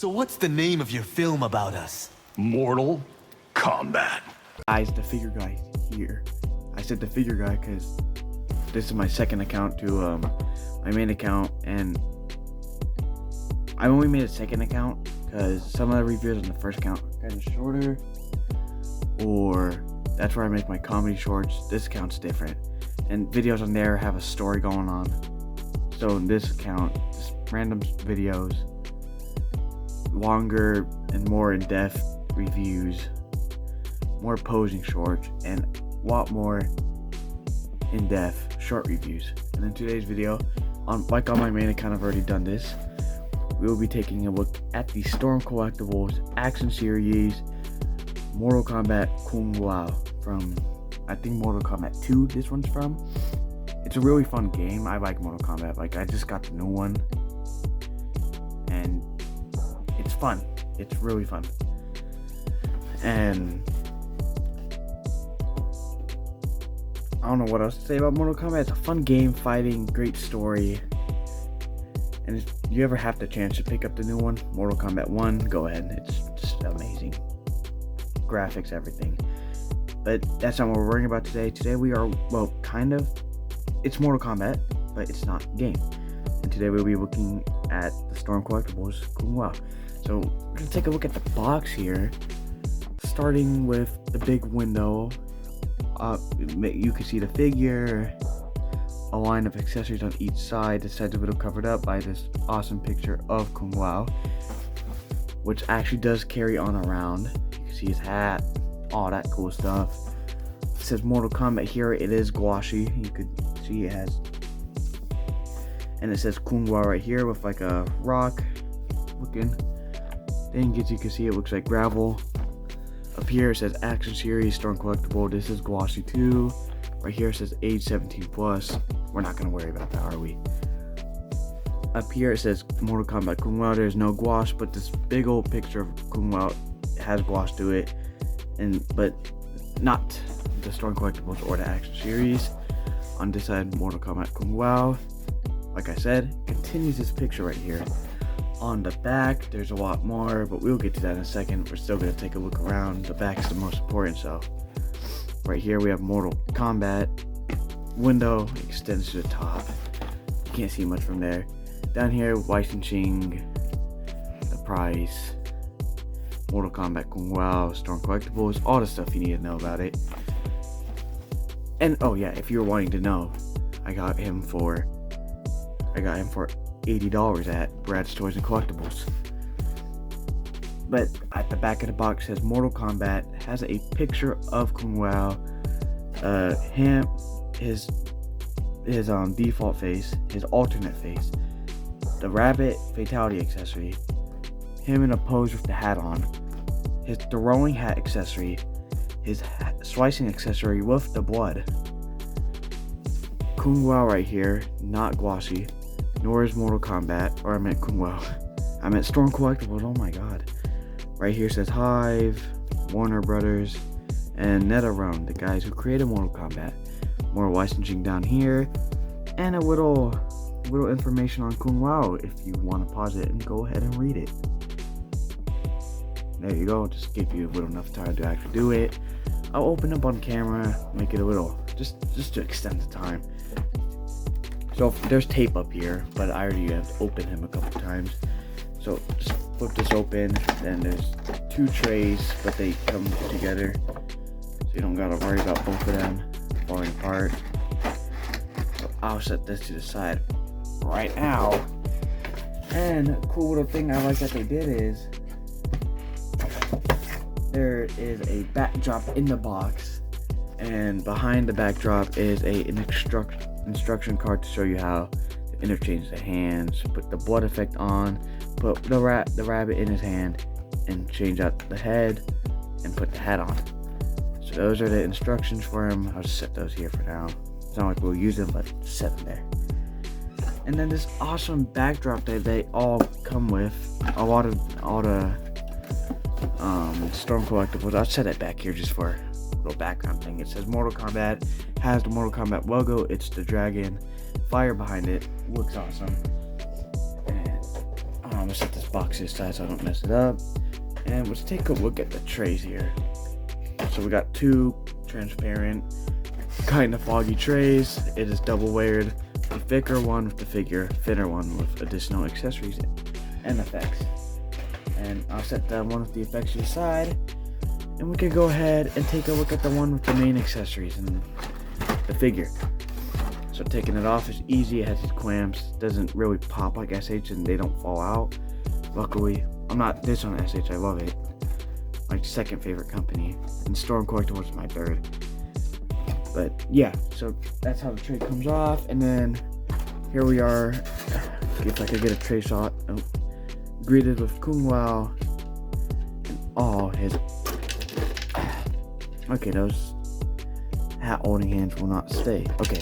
So what's the name of your film about us? Mortal Kombat. Guys, the figure guy here. I said the figure guy because this is my second account to my main account, and I only made a second account because some of the reviews on the first account are kind of shorter, or that's where I make my comedy shorts. This account's different, and videos on there have a story going on. So in this account, just random videos, longer and more in-depth reviews, more posing shorts, and a lot more in-depth short reviews. And in today's video, like on my main account, I've already done this. We will be taking a look at the Storm Collectibles Action Series Mortal Kombat Kung Lao from, I think, Mortal Kombat 2 this one's from. It's a really fun game. I like Mortal Kombat. Like, I just got the new one, and it's fun. It's really fun. And I don't know what else to say about Mortal Kombat. It's a fun game, fighting, great story. And if you ever have the chance to pick up the new one, Mortal Kombat 1, go ahead. It's just amazing. Graphics, everything. But that's not what we're worrying about today. Today we are, well, kind of, it's Mortal Kombat, but it's not a game. And today we'll be looking at the Storm Collectibles Kung Lao. So we're going to take a look at the box here, starting with the big window. You can see the figure, a line of accessories on each side. The sides of it are covered up by this awesome picture of Kung Lao, which actually does carry on around. You can see his hat, all that cool stuff. It says Mortal Kombat here. It is gouache. You could see it has, and it says Kung Lao right here with like a rock looking thing. As you can see, it looks like gravel. Up here it says Action Series Storm Collectible. This is gouache too. Right here it says age 17 plus. We're not going to worry about that, are we? Up here it says Mortal Kombat Kung Lao. There's no gouache, but this big old picture of Kung Lao has gouache to it, but not the Storm Collectibles or the Action Series. On this side, Mortal Kombat Kung Lao, like I said, continues this picture right here. On the back, there's a lot more, but we'll get to that in a second. We're still going to take a look around. The back is the most important, so right here we have Mortal Kombat. Window extends to the top. You can't see much from there. Down here, licensing, the price, Mortal Kombat Kung Lao, Storm Collectibles, all the stuff you need to know about it. And oh yeah, if you're wanting to know, I got him for $80 at Brad's Toys and Collectibles. But at the back of the box says Mortal Kombat, has a picture of Kung Lao, his default face, his alternate face, the rabbit fatality accessory, him in a pose with the hat on, his throwing hat accessory, his slicing accessory with the blood, Kung Lao right here, not gouache, nor is Mortal Kombat, or I meant Kung Lao. I meant Storm Collectibles, oh my god. Right here says Hive, Warner Brothers, and NetherRealm, the guys who created Mortal Kombat. More licensing down here, and a little information on Kung Lao if you want to pause it and go ahead and read it. There you go, just give you a little enough time to actually do it. I'll open up on camera, make it a little, just to extend the time. So there's tape up here, but I already have opened him a couple times. So just flip this open, then there's two trays, but they come together, so you don't gotta worry about both of them falling apart. So I'll set this to the side right now. And a cool little thing I like that they did is there is a backdrop in the box, and behind the backdrop is an instruction card to show you how to interchange the hands, put the blood effect on, put the rabbit in his hand, and change out the head and put the hat on. So those are the instructions for him. I'll just set those here for now. It's not like we'll use them, but set them there. And then this awesome backdrop that they all come with, all the Storm Collectibles. I'll set it back here just for a little background thing. It says Mortal Kombat, has the Mortal Kombat logo. It's the dragon, fire behind it, looks awesome. And I'm gonna set this box this size so I don't mess it up. And let's take a look at the trays here. So we got two transparent, kind of foggy trays. It is double layered. The thicker one with the figure, thinner one with additional accessories and effects. And I'll set that one with the effects to the side. And we can go ahead and take a look at the one with the main accessories and the figure. So taking it off is easy. It has these clamps. Doesn't really pop like SH and they don't fall out. Luckily, I'm not this on SH. I love it. My second favorite company. And Storm Collectibles is my third. But yeah, so that's how the tray comes off. And then here we are. If I could get a tray shot. Oh, greeted with Kung Lao and all his. Okay, those hat holding hands will not stay. Okay,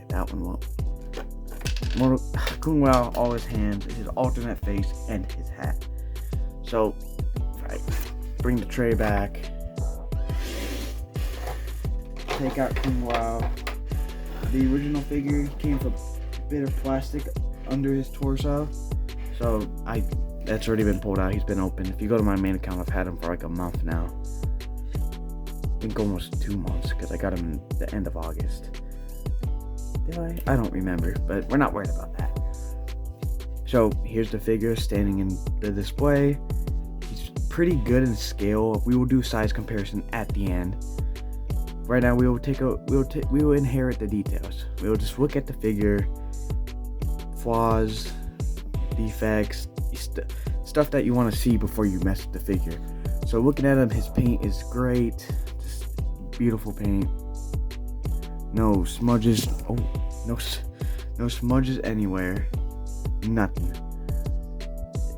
that one won't. Kung Lao, all his hands, his alternate face, and his hat. So, right, bring the tray back. Take out Kung Lao. The original figure came with a bit of plastic under his torso. So, that's already been pulled out. He's been open. If you go to my main account, I've had him for like a month now. I think almost 2 months because I got him in the end of August. Did I? I don't remember, but we're not worried about that. So here's the figure standing in the display. He's pretty good in scale. We will do size comparison at the end. Right now we will inherit the details. We will just look at the figure, flaws, defects, stuff that you want to see before you mess with the figure. So looking at him, his paint is great. Beautiful paint. No smudges. Oh, no smudges anywhere. Nothing.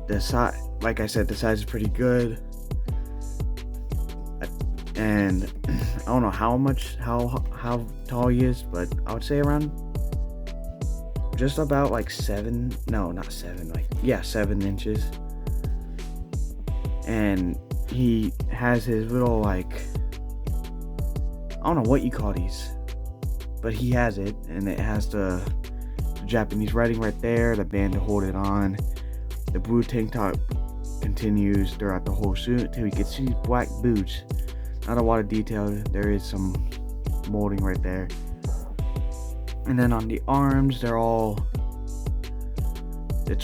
The size, like I said, the size is pretty good. And I don't know how tall he is, but I would say around just about like 7. No, not 7. Like 7 inches. And he has his little like. I don't know what you call these, but he has it, and it has the Japanese writing right there, the band to hold it on. The blue tank top continues throughout the whole suit till you can see black boots. Not a lot of detail. There is some molding right there. And then on the arms, it's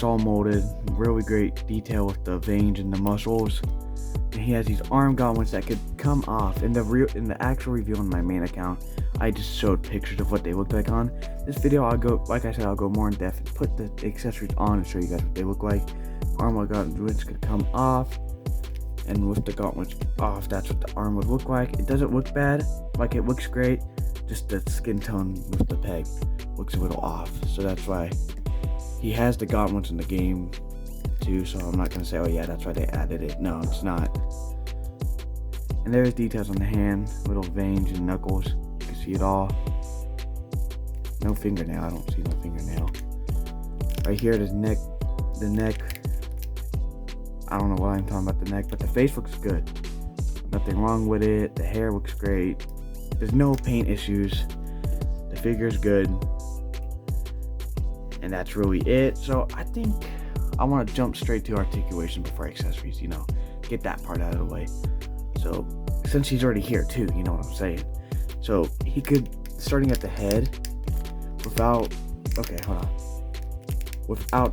all molded. Really great detail with the veins and the muscles. And he has these arm gauntlets that could come off. In the actual review on my main account, I just showed pictures of what they look like on. This video, I'll go more in depth and put the accessories on and show you guys what they look like. Arm gauntlets could come off, and with the gauntlets off, that's what the arm would look like. It doesn't look bad, like it looks great. Just the skin tone with the peg looks a little off, so that's why he has the gauntlets in the game too. So I'm not gonna say, oh yeah, that's why they added it. No, it's not. And there's details on the hand, little veins and knuckles. You can see it all. No fingernail. I don't see no fingernail. Right here, the neck. I don't know why I'm talking about the neck, but the face looks good. Nothing wrong with it. The hair looks great. There's no paint issues. The figure's good. And that's really it. So I think I want to jump straight to articulation before accessories, get that part out of the way. So since he's already here too, you know what I'm saying. So he could, starting at the head, without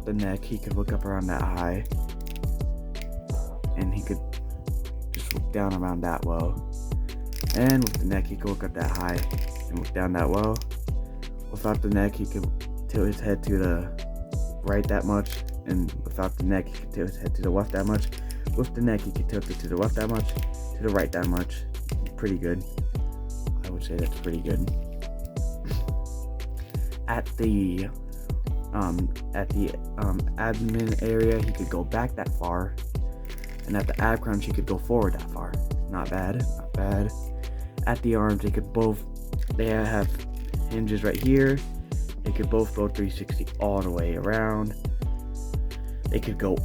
the neck, he could look up around that high. And he could just look down around that low. And with the neck, he could look up that high and look down that low. Without the neck, he could tilt his head to the right that much. And without the neck, he could tilt his head to the left that much. With the neck, he could tilt it to the left that much, to the right that much. Pretty good. I would say that's pretty good. At the abdomen area, he could go back that far. And at the ab crunch, he could go forward that far. Not bad. At the arms, they have hinges right here. They could both go 360 all the way around. They could go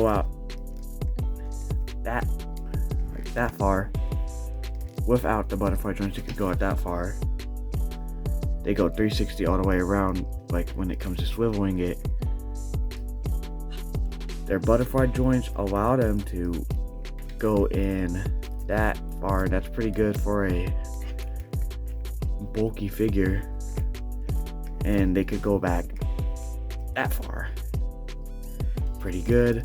out that far without the butterfly joints. They could go out that far. They go 360 all the way around, like when it comes to swiveling it. their butterfly joints allow them to go in that far. That's pretty good for a bulky figure, and they could go back that far. Pretty good.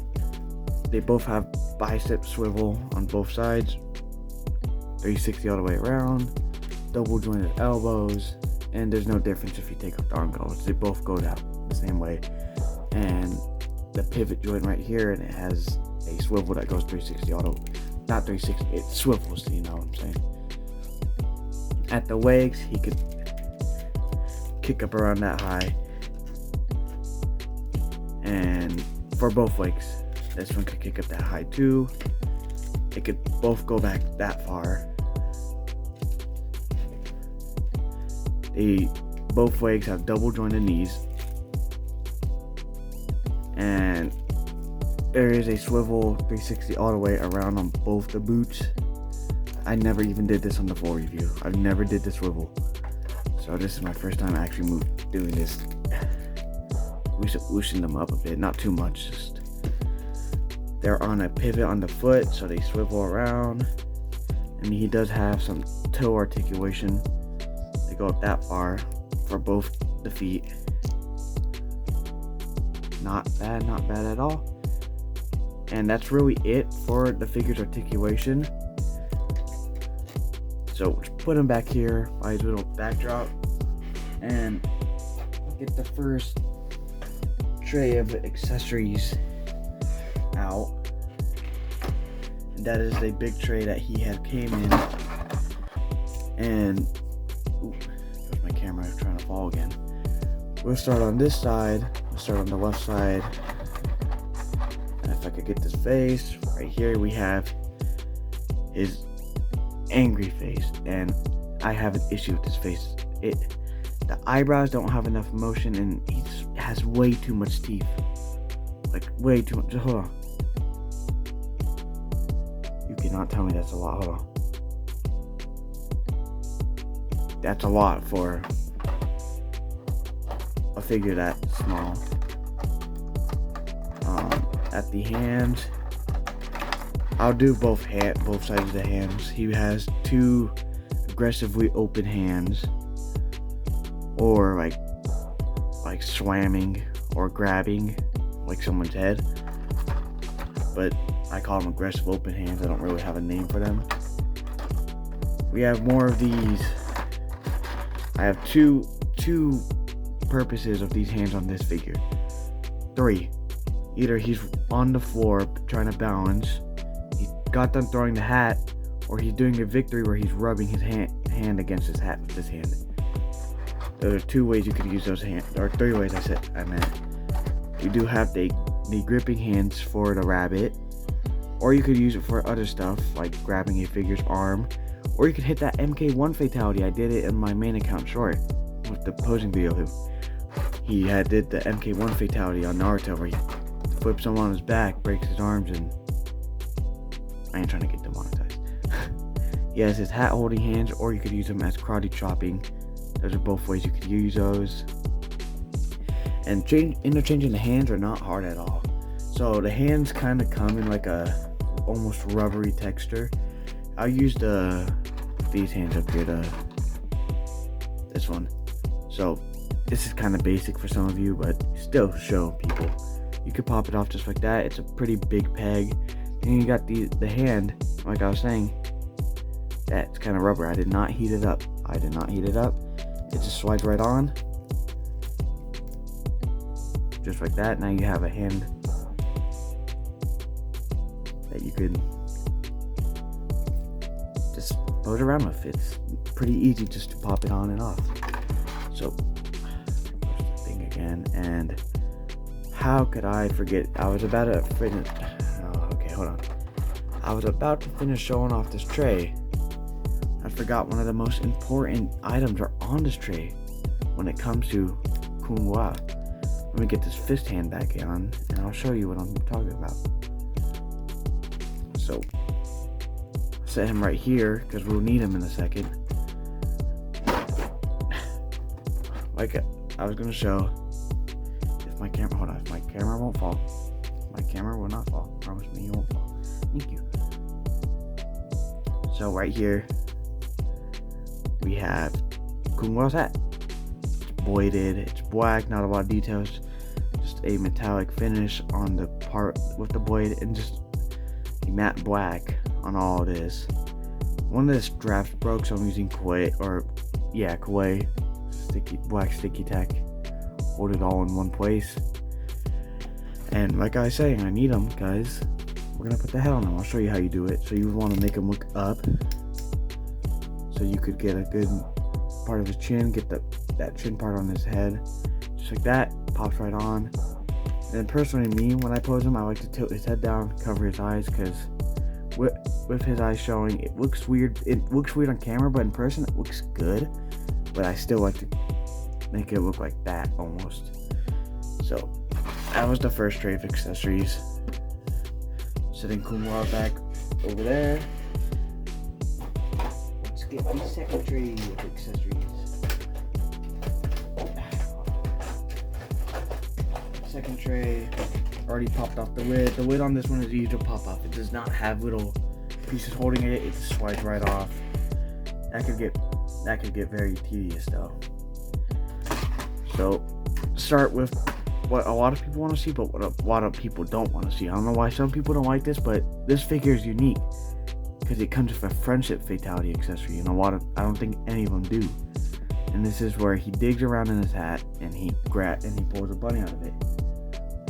They both have bicep swivel on both sides, 360 all the way around, double jointed elbows, and there's no difference if you take off the arm colors. They both go down the same way. And the pivot joint right here, and it has a swivel that goes 360 auto. Not 360, it swivels, you know what I'm saying. At the legs, he could kick up around that high. And for both legs, this one could kick up that high too. It could both go back that far. Both legs have double jointed knees. And there is a swivel 360 all the way around on both the boots. I never even did this on the full review. I've never did the swivel. So this is my first time actually doing this. We should loosen them up a bit, not too much. Just they're on a pivot on the foot, so they swivel around. I mean, he does have some toe articulation. They go up that far for both the feet. Not bad at all. And that's really it for the figure's articulation. So just put him back here by his little backdrop and get the first tray of accessories out. And that is a big tray that he had came in. And there's my camera trying to fall again. We'll start on this side. We'll start on the left side. And if I could get this face, right here we have his angry face. And I have an issue with this face. The eyebrows don't have enough motion, and he has way too much teeth. Like, way too much. Hold on. You cannot tell me that's a lot. Hold on. That's a lot for a figure that small. At the hands, I'll do both sides of the hands. He has two aggressively open hands, or like slamming or grabbing like someone's head. But I call them aggressive open hands. I don't really have a name for them. We have more of these. I have two purposes of these hands on this figure. 3. Either he's on the floor trying to balance, he got done throwing the hat, or he's doing a victory where he's rubbing his hand against his hat with his hand. There are 2 ways you could use those hands, or 3 ways I meant. You do have the gripping hands for the rabbit, or you could use it for other stuff like grabbing a figure's arm, or you could hit that MK1 fatality. I did it in my main account short with the posing video of him. He did the MK1 fatality on Naruto where he flips him on his back, breaks his arms, and I ain't trying to get demonetized. He has his hat holding hands, or you could use them as karate chopping. Those are both ways you could use those. And interchanging the hands are not hard at all. So the hands kind of come in like a almost rubbery texture. I'll use these hands up here, this one. So this is kind of basic for some of you, but still show people. You could pop it off just like that. It's a pretty big peg. And you got the hand, like I was saying, that's kind of rubber. I did not heat it up. It just slides right on. Just like that. Now you have a hand that you can just pose around with. It's pretty easy just to pop it on and off. So, there's the thing again. And how could I forget? I was about to finish. Oh, okay, hold on. I was about to finish showing off this tray. I forgot one of the most important items are on this tray when it comes to Kung Lao. Let me get this fist hand back on, and I'll show you what I'm talking about. So, set him right here because we'll need him in a second. Like I was gonna show, if my camera won't fall. My camera will not fall. Promise me you won't fall. Thank you. So right here, we have Kung Lao's hat. It's voided, it's black, not a lot of details. Just a metallic finish on the part with the blade, and just a matte black on all it is. One of the straps broke, so I'm using Kuwait, black sticky tack. Hold it all in one place. And like I was saying, I need them, guys. We're gonna put the head on them. I'll show you how you do it. So you would want to make them look up, so you could get a good part of his chin, get that chin part on his head, just like that. Pops right on. And personally, me, when I pose him, I like to tilt his head down, cover his eyes, because with his eyes showing, it looks weird. It looks weird on camera, but in person, it looks good. But I still like to make it look like that almost. So that was the first tray of accessories. Setting Kung Lao back over there. Let's get the second tray of accessories. Second tray already popped off the lid. The lid on this one is easy to pop off. It does not have little pieces holding it. It just slides right off. That could get very tedious though. So start with what a lot of people want to see, but what a lot of people don't want to see. I don't know why some people don't like this, but this figure is unique because it comes with a friendship fatality accessory, and I don't think any of them do. And this is where he digs around in his hat and he pulls a bunny out of it.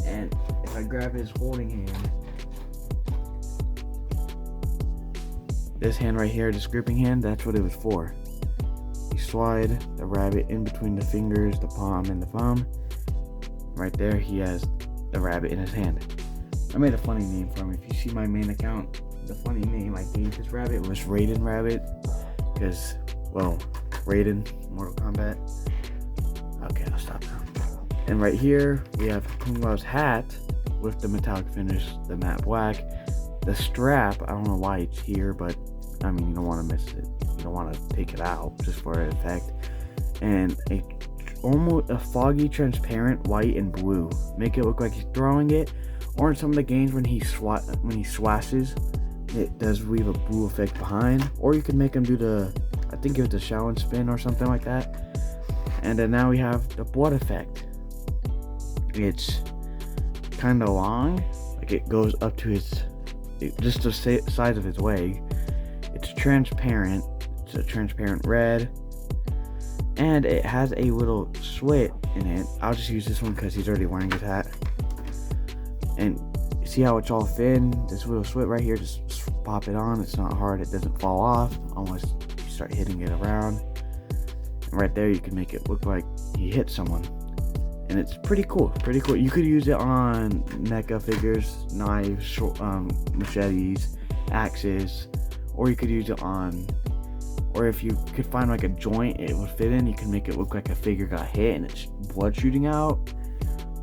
And if I grab his holding hand, this hand right here, this gripping hand, that's what it was for. You slide the rabbit in between the fingers, the palm and the thumb. Right there, he has the rabbit in his hand. I made a funny name for him. If you see my main account, the funny name I gave this rabbit was Raiden Rabbit. Because, well, Raiden, Mortal Kombat. Okay, I'll stop now. And right here, we have Kung Lao's hat with the metallic finish, the matte black. The strap, I don't know why it's here, but I mean, you don't want to miss it. You don't want to take it out just for effect. And almost a foggy, transparent white and blue. Make it look like he's throwing it. Or in some of the games when he swashes, it does leave a blue effect behind. Or you can make him do I think it was the Shaolin spin or something like that. And then now we have the blood effect. It's kind of long, like it goes up to just the size of his leg. It's transparent. It's a transparent red. And it has a little slit in it. I'll just use this one because he's already wearing his hat. And see how it's all thin? This little slit right here, just pop it on. It's not hard. It doesn't fall off unless you start hitting it around. And right there, you can make it look like he hit someone. And it's pretty cool. Pretty cool. You could use it on NECA figures, knives, machetes, axes, or you could use it on. Or if you could find like a joint it would fit in, you can make it look like a figure got hit and it's blood shooting out.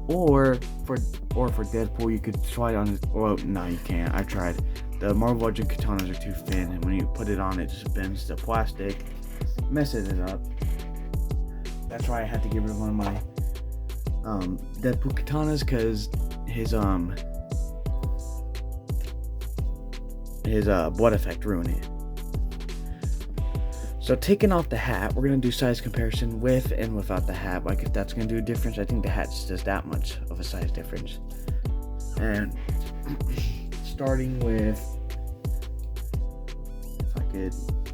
Or for Deadpool, you could slide on his. Well, no, you can't. I tried. The Marvel Legend katanas are too thin, and when you put it on, it just bends the plastic, messes it up. That's why I had to get rid of one of my Deadpool katanas, because his blood effect ruined it. So taking off the hat, we're going to do size comparison with and without the hat. Like if that's going to do a difference, I think the hat's just that much of a size difference. And starting with,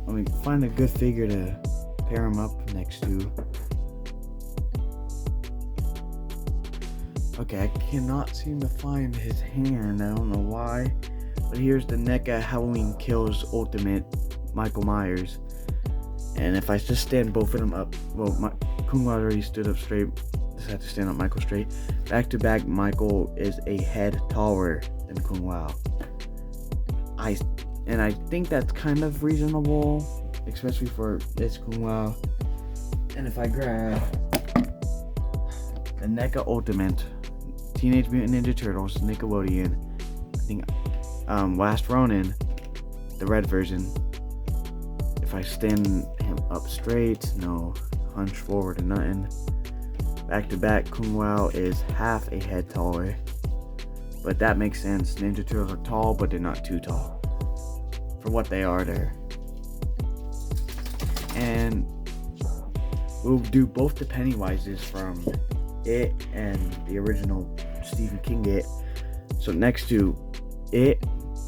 let me find a good figure to pair him up next to. Okay, I cannot seem to find his hand. I don't know why. But here's the NECA Halloween Kills Ultimate Michael Myers. And if I just stand both of them up, well, Kung Lao already stood up straight. Just have to stand up Michael straight. Back to back, Michael is a head taller than Kung Lao. I think that's kind of reasonable, especially for this Kung Lao. And if I grab the NECA Ultimate Teenage Mutant Ninja Turtles Nickelodeon, I think Last Ronin, the red version. If I stand him up straight, no hunch forward or nothing. Back to back, Kung Lao is half a head taller. But that makes sense. Ninja Turtles are tall, but they're not too tall. For what they are there. And we'll do both the Pennywises from It and the original Stephen King It. So next to It,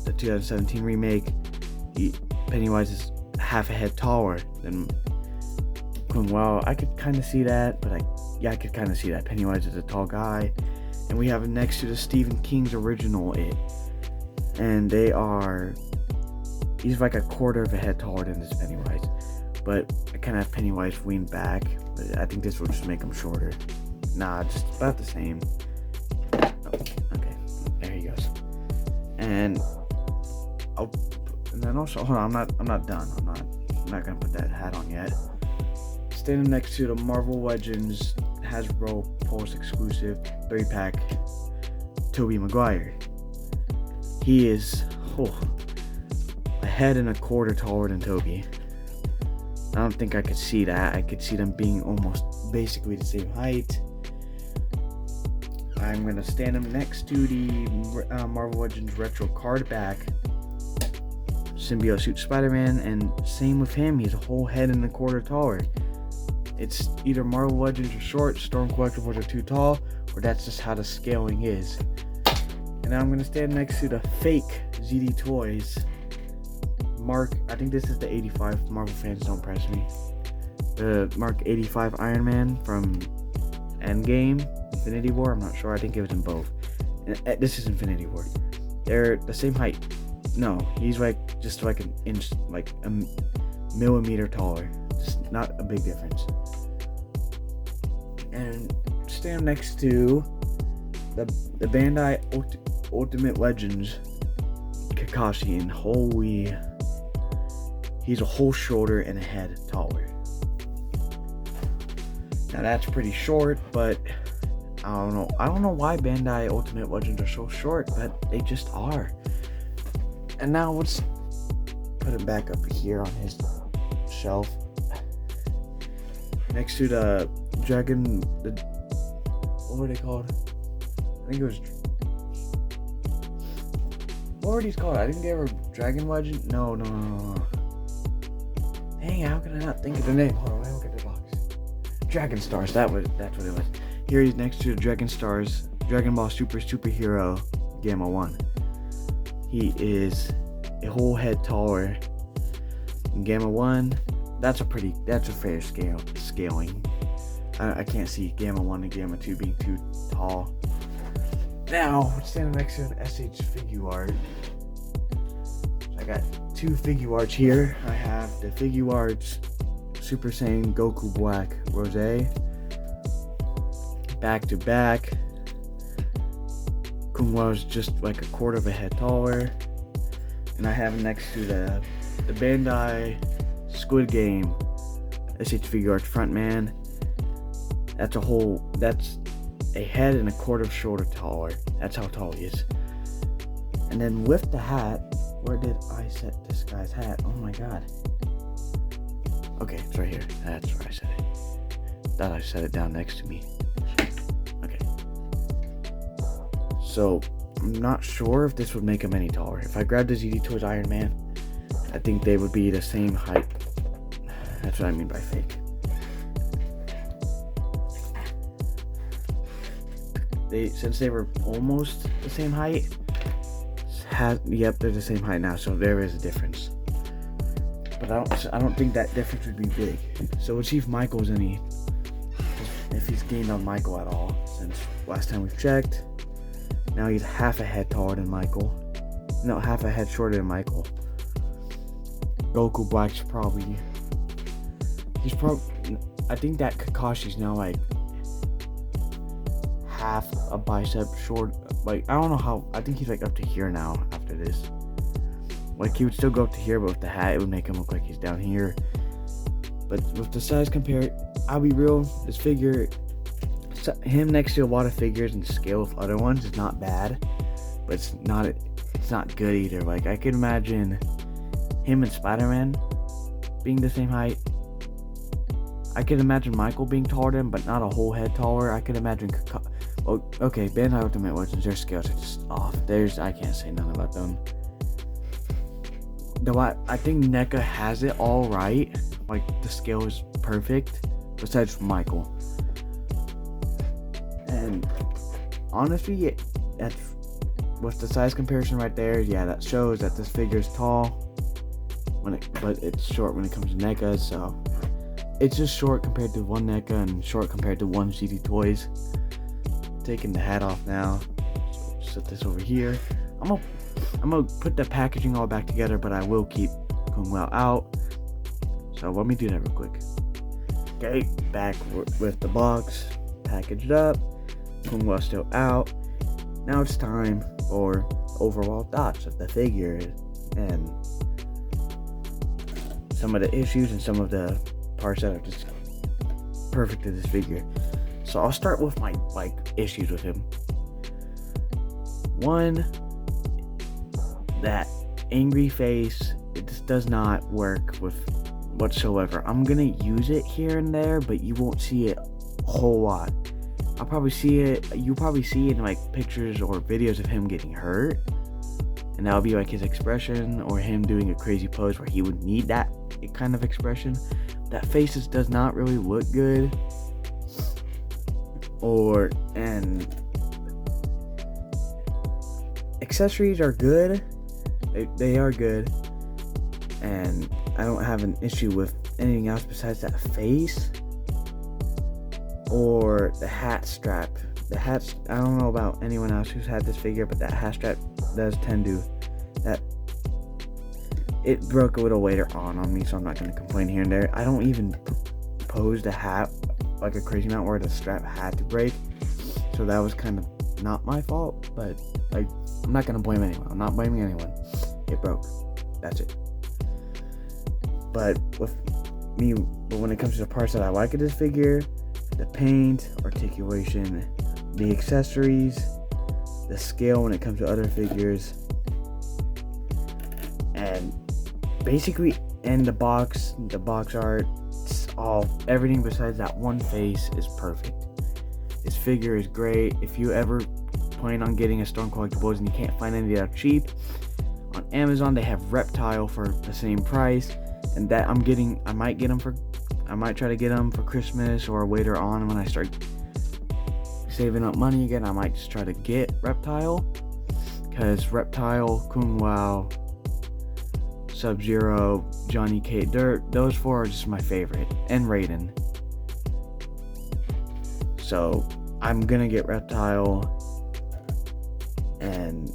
the 2017 remake, Pennywise is half a head taller than Kung Lao. I could kind of see that, but I could kind of see that. Pennywise is a tall guy. And we have it next to the Stephen King's original It. And he's like a quarter of a head taller than this Pennywise. But I kind of have Pennywise leaned back. But I think this will just make him shorter. Nah, just about the same. Oh, okay, there he goes. And then also, hold on, I'm not done. I'm not gonna put that hat on yet. Standing next to the Marvel Legends Hasbro Pulse exclusive 3-pack Tobey Maguire. He is a head and a quarter taller than Tobey. I don't think I could see that. I could see them being almost basically the same height. I'm going to stand him next to the Marvel Legends Retro card back Symbiote Suit Spider-Man, and same with him. He's a whole head and a quarter taller. It's either Marvel Legends are short, Storm Collectibles are too tall, or that's just how the scaling is. And now I'm going to stand next to the fake ZD Toys Mark, I think this is the 85, Marvel fans don't press me. The Mark 85 Iron Man from Endgame, Infinity War, I'm not sure, I think it was in both. This is Infinity War. They're the same height. No, he's like, just like an inch, like a millimeter taller. Just not a big difference. And stand next to the Bandai Ultimate Legends Kakashi, and holy, he's a whole shoulder and a head taller. Now that's pretty short, but I don't know why Bandai Ultimate Legends are so short, but they just are. And now let's put him back up here on his shelf next to the dragon. What were they called? I think it was. What were these called? I think they were Dragon Legend. No. Dang, how can I not think of the name? Hold on, let me look at the box. Dragon Stars. That's what it was. Here he's next to the Dragon Stars, Dragon Ball Superhero Gamma 1. He is a whole head taller. In Gamma 1, that's a fair scaling. I can't see Gamma 1 and Gamma 2 being too tall. Now, we're standing next to an SH figure art. So I got two figure arts here. I have the figure arts Super Saiyan Goku Black Rose. Back to back. Kung Lao is just like a quarter of a head taller. And I have him next to the Bandai Squid Game SH figure art frontman. That's a head and a quarter of shoulder taller. That's how tall he is. And then with the hat, where did I set this guy's hat? Oh my god. Okay, it's right here. That's where I set it. Thought I set it down next to me. Okay. So, I'm not sure if this would make him any taller. If I grabbed the ZD Toys Iron Man, I think they would be the same height. That's what I mean by fake. Since they were almost the same height, they're the same height now, so there is a difference. But I don't think that difference would be big. So let's see if Michael's if he's gained on Michael at all, since last time we've checked. Now he's half a head taller than Michael. No, half a head shorter than Michael. Goku Black's I think that Kakashi's now like half a bicep short. Like, I don't know how, I think he's like up to here now after this. Like, he would still go up to here, but with the hat it would make him look like he's down here. But with the size compared, I'll be real, this figure, him next to a lot of figures and scale with other ones is not bad, but it's not good either. Like, I could imagine him and Spider-Man being the same height. I could imagine Michael being taller than him, but not a whole head taller. I could imagine Oh, okay, Bandai Ultimate Weapons, their scales are just off. I can't say nothing about them. Though I think NECA has it all right. Like, the scale is perfect, besides Michael. And honestly, that's with the size comparison right there. Yeah, that shows that this figure is tall, but it's short when it comes to NECA. So it's just short compared to one NECA and short compared to one CD Toys. Taking the hat off now. So set this over here. I'm gonna put the packaging all back together, but I will keep Kung Lao out. So let me do that real quick. Okay, back with the box packaged up. Kung Lao still out. Now it's time for overall thoughts of the figure and some of the issues and some of the parts that are just perfect to this figure. So I'll start with my issues with him. One, that angry face, it just does not work with whatsoever. I'm gonna use it here and there, but you won't see it a whole lot. You'll probably see it in like pictures or videos of him getting hurt, and that'll be like his expression, or him doing a crazy pose where he would need that kind of expression. That face just does not really look good. And accessories are good. They are good, and I don't have an issue with anything else besides that face or the hat strap. The hats, I don't know about anyone else who's had this figure, but that hat strap does tend to, that it broke a little later on me, so I'm not going to complain here and there. I don't even pose the hat like a crazy amount where the strap had to break, so that was kind of not my fault, but I'm not going to blame anyone. I'm not blaming anyone. It broke. That's it. But when it comes to the parts that I like of this figure, the paint, articulation, the accessories, the scale when it comes to other figures, and basically in the box art, everything besides that one face is perfect. This figure is great. If you ever plan on getting a Storm Collectibles and you can't find any that are cheap, on Amazon they have Reptile for the same price, and that I might try to get them for Christmas, or later on when I start saving up money again, I might just try to get Reptile, because Reptile, Kung Lao, Sub-Zero, Johnny Cage, those four are just my favorite, and Raiden. So I'm gonna get Reptile, and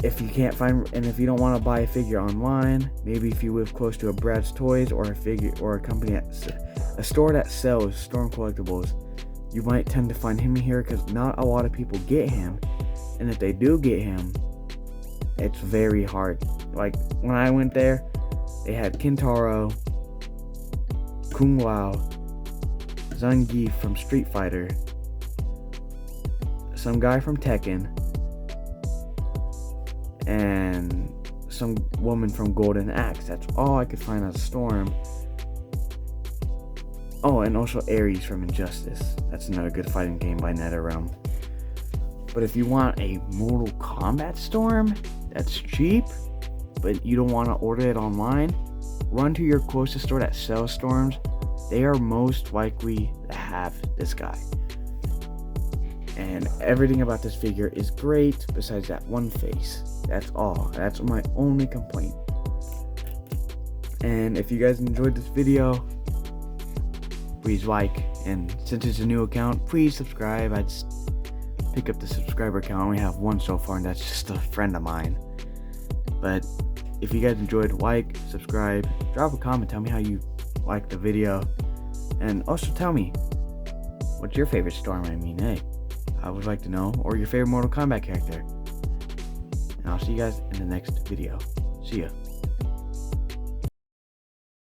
if you can't find, and if you don't want to buy a figure online, maybe if you live close to a Brad's Toys or a company a store that sells Storm Collectibles, you might tend to find him here, because not a lot of people get him, and if they do get him, it's very hard. Like when I went there, they had Kintaro, Kung Lao, Zangief from Street Fighter, some guy from Tekken, and some woman from Golden Axe. That's all I could find on Storm. Oh, and also Ares from Injustice. That's another good fighting game by NetherRealm. But if you want a Mortal Kombat Storm that's cheap, but you don't want to order it online, run to your closest store that sells Storms. They are most likely to have this guy. And everything about this figure is great besides that one face. That's all. That's my only complaint. And if you guys enjoyed this video, please like, and since it's a new account, please subscribe. I just pick up the subscriber count. I only have one so far, and that's just a friend of mine. But if you guys enjoyed, like, subscribe, drop a comment, tell me how you liked the video, and also tell me what's your favorite Storm. Hey, I would like to know, or your favorite Mortal Kombat character. And I'll see you guys in the next video. See ya.